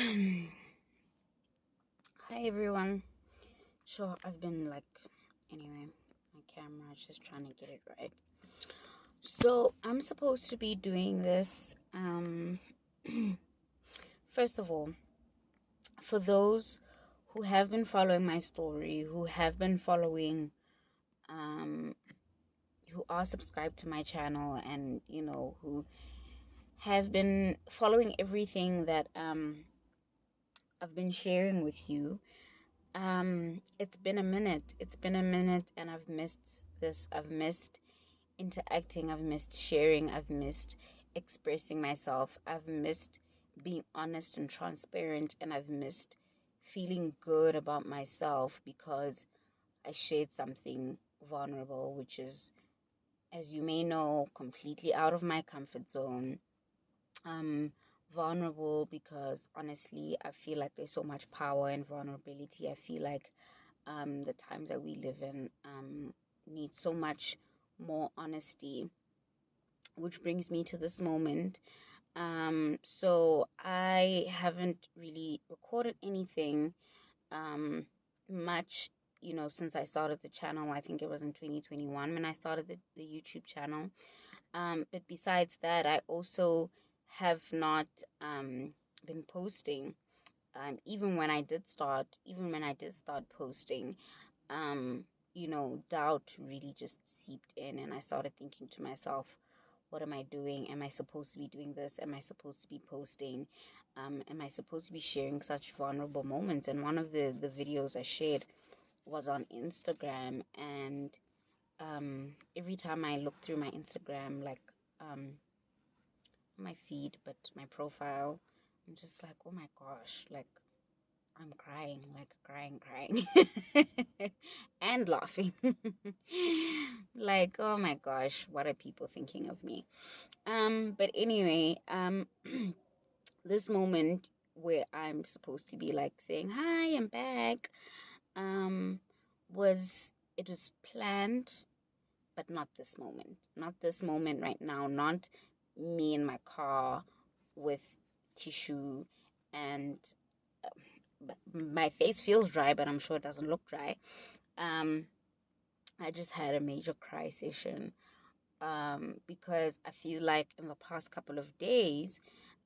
Hi everyone. So I've been anyway, my camera just trying to get it right. So I'm supposed to be doing this. First of all, for those who have been following my story, who have been following, who are subscribed to my channel, and who have been following everything that I've been sharing with you. It's been a minute. And I've missed this. I've missed interacting. I've missed sharing. I've missed expressing myself. I've missed being honest and transparent. And I've missed feeling good about myself because I shared something vulnerable, which is, as you may know, completely out of my comfort zone. Vulnerable because honestly, I feel like there's so much power in vulnerability. I feel like the times that we live in need so much more honesty, which brings me to this moment. So I haven't really recorded anything much, since I started the channel. I think it was in 2021 when I started the YouTube channel. But besides that, I also have not been posting. Even when I did start posting, doubt really just seeped in, and I started thinking to myself, what am I doing? Am I supposed to be doing this? Am I supposed to be posting? Am I supposed to be sharing such vulnerable moments? And one of the videos I shared was on Instagram, and every time I look through my Instagram, my feed, but my profile, I'm just like, oh my gosh, I'm crying, crying, and laughing. Oh my gosh, what are people thinking of me? But anyway, this moment where I'm supposed to be saying, hi, I'm back, um, it was planned, but not this moment. Not this moment right now. Not me in my car with tissue and my face feels dry, but I'm sure it doesn't look dry. I just had a major cry session because I feel like in the past couple of days,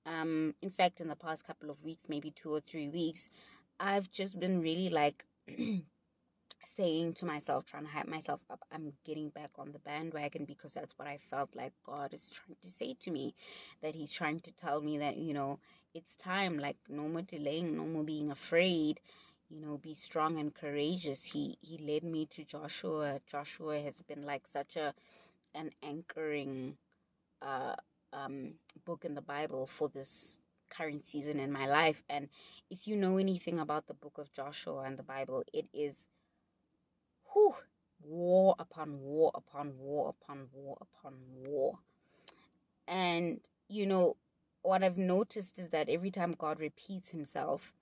in fact, in the past couple of weeks, maybe 2 or 3 weeks, I've just been really saying to myself, trying to hype myself up, I'm getting back on the bandwagon, because that's what I felt like God is trying to say to me, that he's trying to tell me that, it's time, no more delaying, no more being afraid, be strong and courageous. He led me to Joshua. Joshua has been such an anchoring uh book in the Bible for this current season in my life. And if you know anything about the book of Joshua and the Bible, it is war upon war upon war upon war upon war. And, what I've noticed is that every time God repeats himself,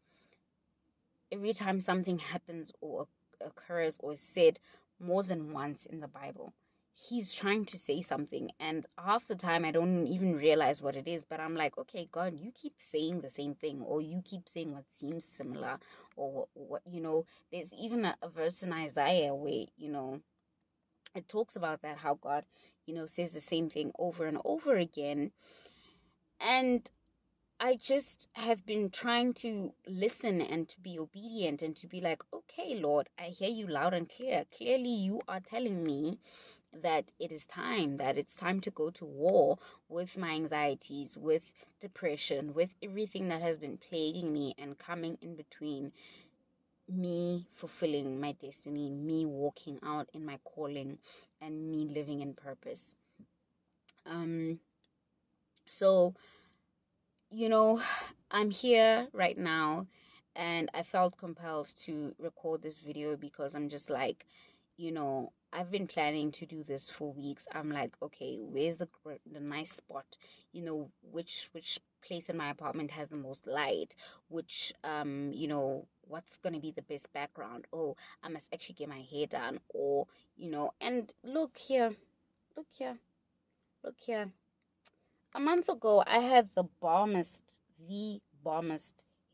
every time something happens or occurs or is said more than once in the Bible, he's trying to say something. And half the time I don't even realize what it is, but I'm like, okay, God, you keep saying the same thing, or you keep saying what seems similar, or what, there's even a verse in Isaiah where, it talks about that, how God, says the same thing over and over again. And I just have been trying to listen and to be obedient and to be like, okay, Lord, I hear you loud and clear. Clearly, you are telling me that it's time to go to war with my anxieties, with depression, with everything that has been plaguing me and coming in between me fulfilling my destiny, me walking out in my calling, and me living in purpose. So, I'm here right now, and I felt compelled to record this video because I'm just I've been planning to do this for weeks. I'm like, okay, where's the nice spot? Which place in my apartment has the most light? Which what's gonna be the best background? Oh, I must actually get my hair done, or and look here, look here, look here. A month ago, I had the bombest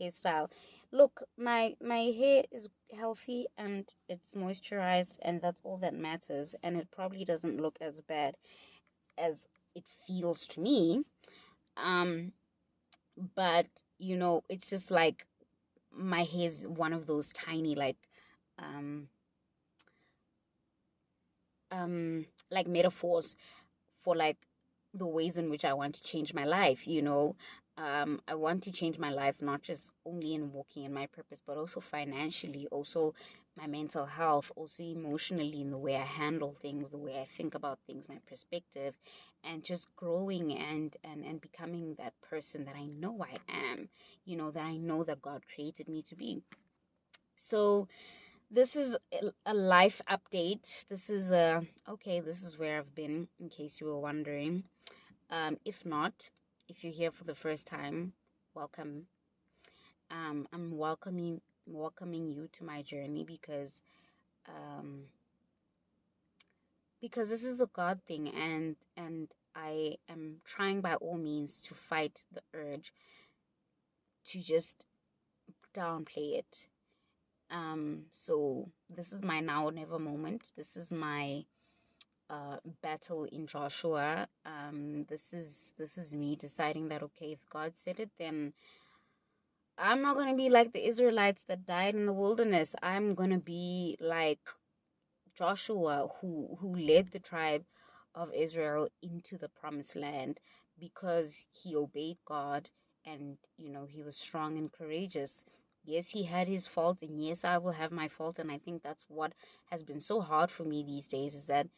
hairstyle. Look, my hair is healthy and it's moisturized, and that's all that matters. And it probably doesn't look as bad as it feels to me. Um, but it's just like my hair is one of those tiny, um metaphors for the ways in which I want to change my life. I want to change my life, not just only in walking in my purpose, but also financially, also my mental health, also emotionally, in the way I handle things, the way I think about things, my perspective, and just growing and becoming that person that I know I am, that I know that God created me to be. So this is a life update. This is where I've been, in case you were wondering. If not, if you're here for the first time, welcome. I'm welcoming you to my journey um, because this is a God thing, and I am trying by all means to fight the urge to just downplay it. So this is my now or never moment. This is my battle in Joshua. This is me deciding that, okay, if God said it, then I'm not gonna be like the Israelites that died in the wilderness. I'm gonna be like Joshua, who led the tribe of Israel into the promised land because he obeyed God, and he was strong and courageous. Yes, he had his faults, and yes, I will have my fault. And I think that's what has been so hard for me these days, is that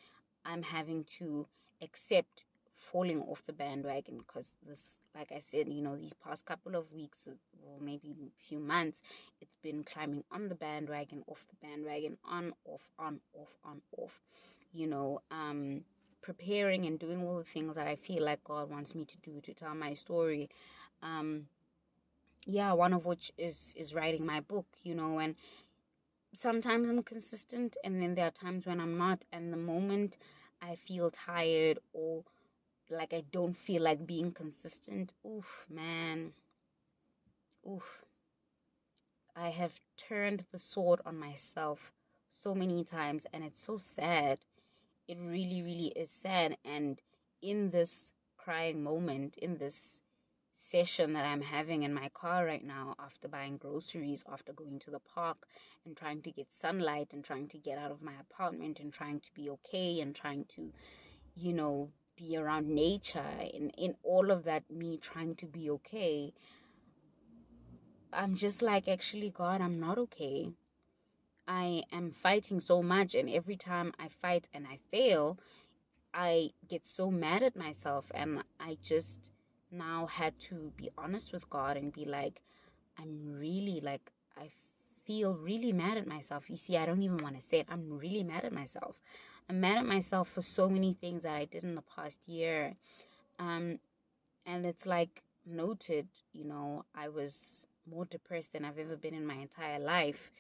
I'm having to accept falling off the bandwagon, because this, like I said, these past couple of weeks, or maybe a few months, it's been climbing on the bandwagon, off the bandwagon, on, off, on, off, on, off, preparing and doing all the things that I feel like God wants me to do to tell my story. Yeah, one of which is writing my book, and sometimes I'm consistent, and then there are times when I'm not. And the moment I feel tired, or like I don't feel like being consistent, oof, man, oof, I have turned the sword on myself so many times, and it's so sad. It really, really is sad. And in this crying moment, in this session that I'm having in my car right now, after buying groceries, after going to the park and trying to get sunlight and trying to get out of my apartment and trying to be okay and trying to, be around nature, and in all of that, me trying to be okay, I'm just like, actually, God, I'm not okay. I am fighting so much, and every time I fight and I fail, I get so mad at myself. And I just now had to be honest with God and be like, I'm really, like, I feel really mad at myself. You see, I don't even want to say it. I'm really mad at myself. I'm mad at myself for so many things that I did in the past year. And it's like, noted, I was more depressed than I've ever been in my entire life.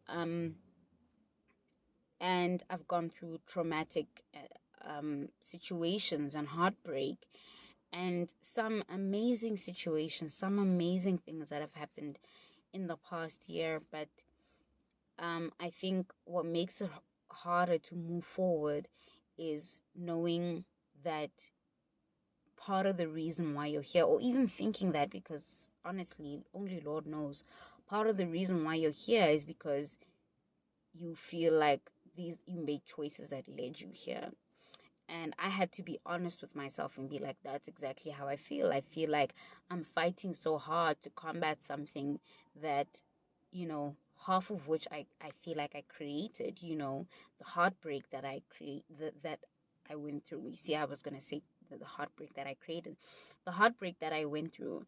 And I've gone through traumatic situations and heartbreak, and some amazing situations, some amazing things that have happened in the past year. But I think what makes it harder to move forward is knowing that part of the reason why you're here, or even thinking that, because honestly, only Lord knows, part of the reason why you're here is because you feel like you made choices that led you here. And I had to be honest with myself and be like, that's exactly how I feel. I feel like I'm fighting so hard to combat something that, half of which I feel like I created, the heartbreak that that I went through. You see, I was going to say the heartbreak that I created. The heartbreak that I went through,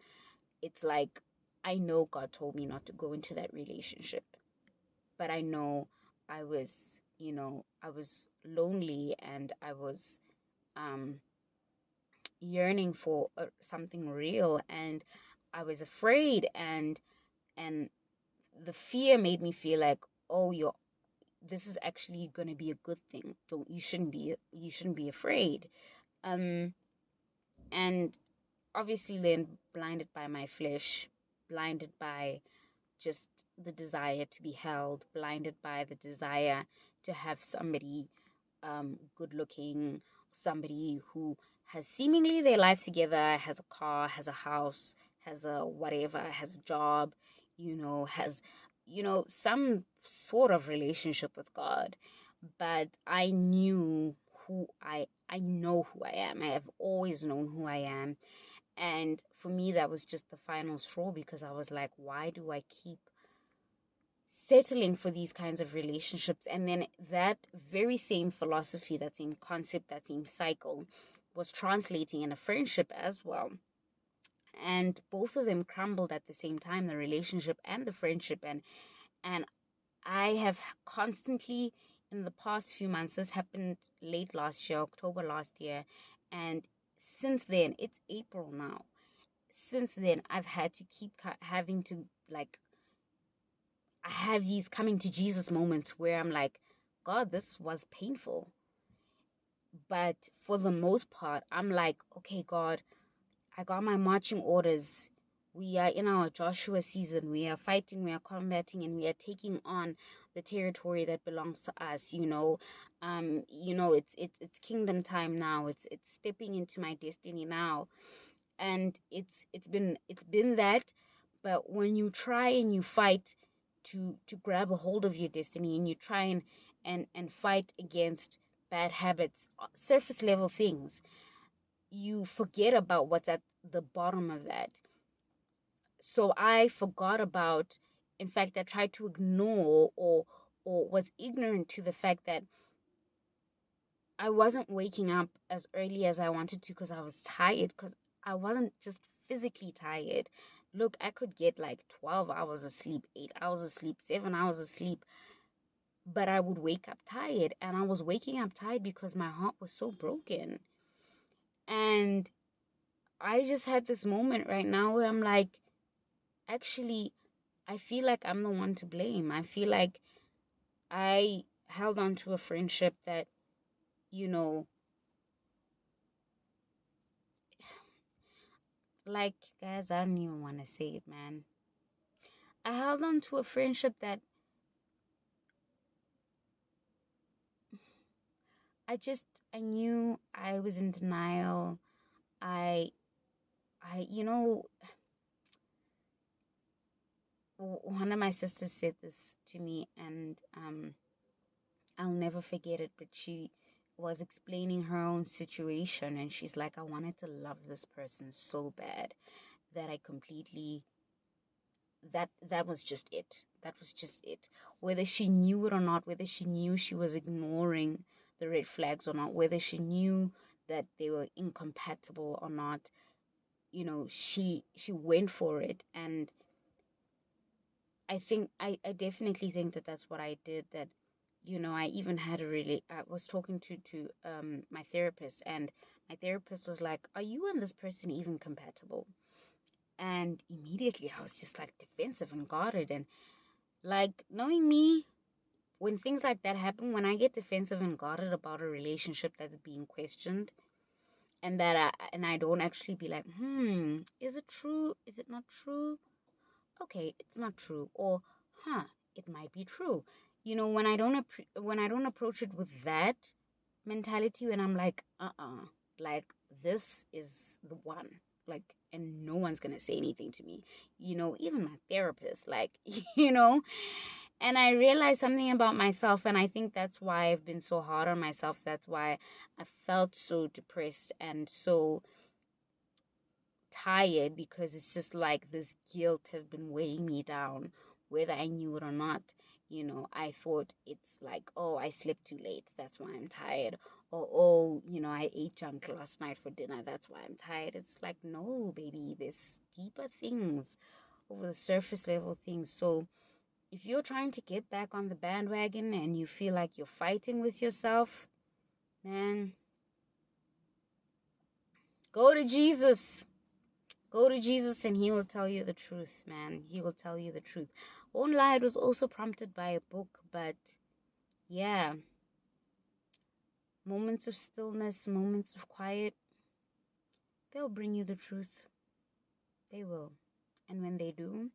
it's like, I know God told me not to go into that relationship, but I know I was lonely, and I was yearning for something real, and I was afraid, and the fear made me feel like, oh, this is actually going to be a good thing. Don't you shouldn't be afraid. And obviously then blinded by my flesh, blinded by just the desire to be held, blinded by the desire to have somebody good looking, somebody who has seemingly their life together, has a car, has a house, has a whatever, has a job, has, some sort of relationship with God. But I knew I know who I am. I have always known who I am. And for me, that was just the final straw, because I was like, why do I keep settling for these kinds of relationships? And then that very same philosophy, that same concept, that same cycle was translating in a friendship as well. And both of them crumbled at the same time, the relationship and the friendship. And I have constantly, in the past few months, this happened late last year, October last year, and since then, it's April now. Since then, I've had to keep having to, like, I have these coming to Jesus moments where I'm like, God, this was painful. But for the most part, I'm like, okay, God, I got my marching orders. We are in our Joshua season. We are fighting, we are combating, and we are taking on the territory that belongs to us. It's kingdom time now. It's stepping into my destiny now, and it's been that. But when you try and you fight to grab a hold of your destiny, and you try and fight against bad habits, surface level things, you forget about what's at the bottom of that. So I forgot about, in fact, I tried to ignore or was ignorant to the fact that I wasn't waking up as early as I wanted to because I was tired, because I wasn't just physically tired. Look, I could get like 12 hours of sleep, 8 hours of sleep, 7 hours of sleep, but I would wake up tired. And I was waking up tired because my heart was so broken. And I just had this moment right now where I'm like, actually, I feel like I'm the one to blame. I feel like I held on to a friendship that, like, guys, I don't even want to say it, man. I held on to a friendship that I knew I was in denial. I, one of my sisters said this to me, and I'll never forget it, but she was explaining her own situation, and she's like, I wanted to love this person so bad that I completely, that was just it. That was just it. Whether she knew it or not, whether she knew she was ignoring the red flags or not, whether she knew that they were incompatible or not, she went for it. And I definitely think that that's what I did. That, I even had I was talking to my therapist, and my therapist was like, are you and this person even compatible? And immediately I was just like defensive and guarded. And like, knowing me, when things like that happen, when I get defensive and guarded about a relationship that's being questioned, and I don't actually be like, is it true? Is it not true? Okay, it's not true. Or, it might be true. When I don't approach it with that mentality, when I'm like, like, this is the one, like, and no one's gonna say anything to me, even my therapist, like, and I realized something about myself, and I think that's why I've been so hard on myself. That's why I felt so depressed and so tired, because it's just like this guilt has been weighing me down, whether I knew it or not. I thought it's like, oh, I slept too late, that's why I'm tired. Or, oh, I ate junk last night for dinner, that's why I'm tired. It's like, no, baby, there's deeper things over the surface level things. So if you're trying to get back on the bandwagon and you feel like you're fighting with yourself, man, go to Jesus. Go to Jesus and he will tell you the truth, man. He will tell you the truth. Won't lie, it was also prompted by a book, but yeah. Moments of stillness, moments of quiet, they'll bring you the truth. They will. And when they do,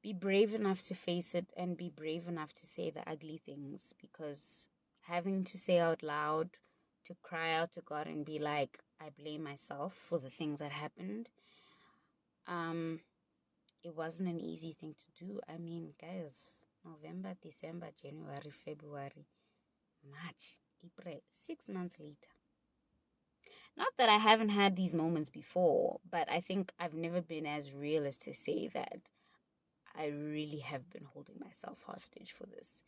be brave enough to face it and be brave enough to say the ugly things, because having to say out loud, to cry out to God and be like, I blame myself for the things that happened, it wasn't an easy thing to do. I mean, guys, November, December, January, February, March, April, 6 months later. Not that I haven't had these moments before, but I think I've never been as real as to say that I really have been holding myself hostage for this,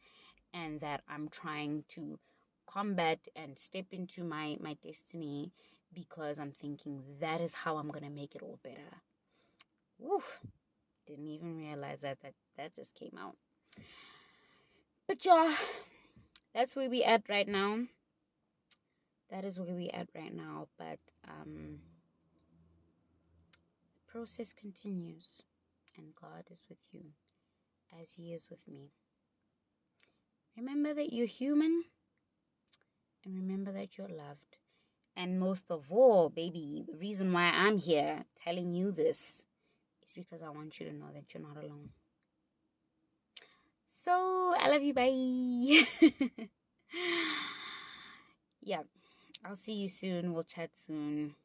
and that I'm trying to combat and step into my destiny, because I'm thinking that is how I'm going to make it all better. Woof. Didn't even realize that just came out. But yeah, that's where we at right now. That is where we at right now. But the process continues, and God is with you as He is with me. Remember that you're human, and remember that you're loved. And most of all, baby, the reason why I'm here telling you this is because I want you to know that you're not alone. So, I love you. Bye. Yeah, I'll see you soon. We'll chat soon.